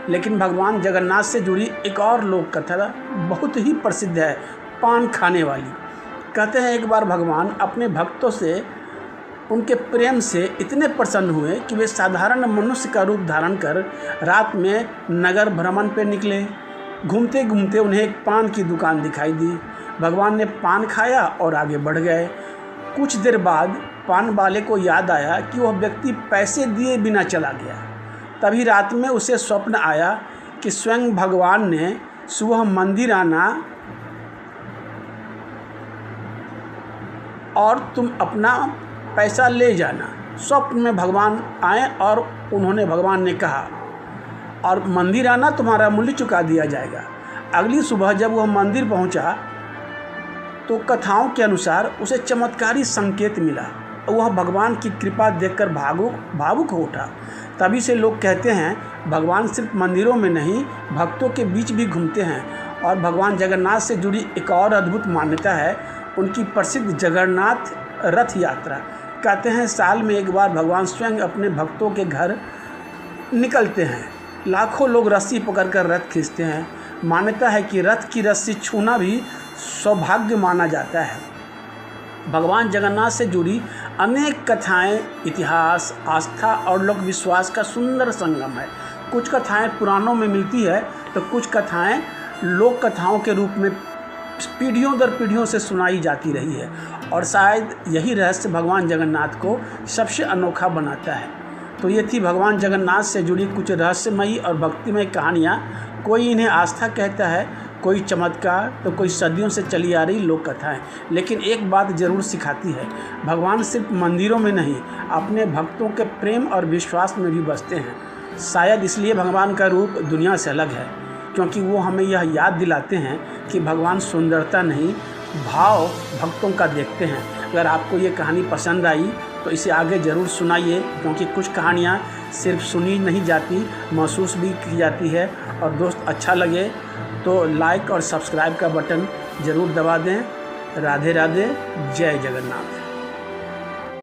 लेकिन भगवान जगन्नाथ से जुड़ी एक और लोक कथा बहुत ही प्रसिद्ध है, पान खाने वाली। कहते हैं एक बार भगवान अपने भक्तों से उनके प्रेम से इतने प्रसन्न हुए कि वे साधारण मनुष्य का रूप धारण कर रात में नगर भ्रमण पर निकले। घूमते घूमते उन्हें एक पान की दुकान दिखाई दी। भगवान ने पान खाया और आगे बढ़ गए। कुछ देर बाद पान वाले को याद आया कि वह व्यक्ति पैसे दिए बिना चला गया। तभी रात में उसे स्वप्न आया कि स्वयं भगवान ने सुबह मंदिर आना और तुम अपना पैसा ले जाना। स्वप्न में भगवान आए और भगवान ने कहा, और मंदिर आना, तुम्हारा मूल्य चुका दिया जाएगा। अगली सुबह जब वह मंदिर पहुंचा तो कथाओं के अनुसार उसे चमत्कारी संकेत मिला। वह भगवान की कृपा देखकर भावुक हो उठा। तभी से लोग कहते हैं भगवान सिर्फ मंदिरों में नहीं, भक्तों के बीच भी घूमते हैं। और भगवान जगन्नाथ से जुड़ी एक और अद्भुत मान्यता है उनकी प्रसिद्ध जगन्नाथ रथ यात्रा। कहते हैं साल में एक बार भगवान स्वयं अपने भक्तों के घर निकलते हैं। लाखों लोग रस्सी पकड़कर रथ खींचते हैं। मान्यता है कि रथ की रस्सी छूना भी सौभाग्य माना जाता है। भगवान जगन्नाथ से जुड़ी अनेक कथाएं इतिहास, आस्था और लोक विश्वास का सुंदर संगम है। कुछ कथाएं पुराणों में मिलती है तो कुछ कथाएं लोक कथाओं के रूप में पीढ़ियों दर पीढ़ियों से सुनाई जाती रही है। और शायद यही रहस्य भगवान जगन्नाथ को सबसे अनोखा बनाता है। तो ये थी भगवान जगन्नाथ से जुड़ी कुछ रहस्यमयी और भक्तिमय कहानियाँ। कोई इन्हें आस्था कहता है, कोई चमत्कार, तो कोई सदियों से चली आ रही लोक कथाएँ। लेकिन एक बात ज़रूर सिखाती है, भगवान सिर्फ मंदिरों में नहीं, अपने भक्तों के प्रेम और विश्वास में भी बसते हैं। शायद इसलिए भगवान का रूप दुनिया से अलग है, क्योंकि वो हमें यह याद दिलाते हैं कि भगवान सुंदरता नहीं, भाव भक्तों का देखते हैं। अगर आपको ये कहानी पसंद आई तो इसे आगे ज़रूर सुनाइए, क्योंकि कुछ कहानियाँ सिर्फ सुनी नहीं जाती, महसूस भी की जाती है। और दोस्त अच्छा लगे तो लाइक और सब्सक्राइब का बटन ज़रूर दबा दें। राधे राधे, जय जगन्नाथ।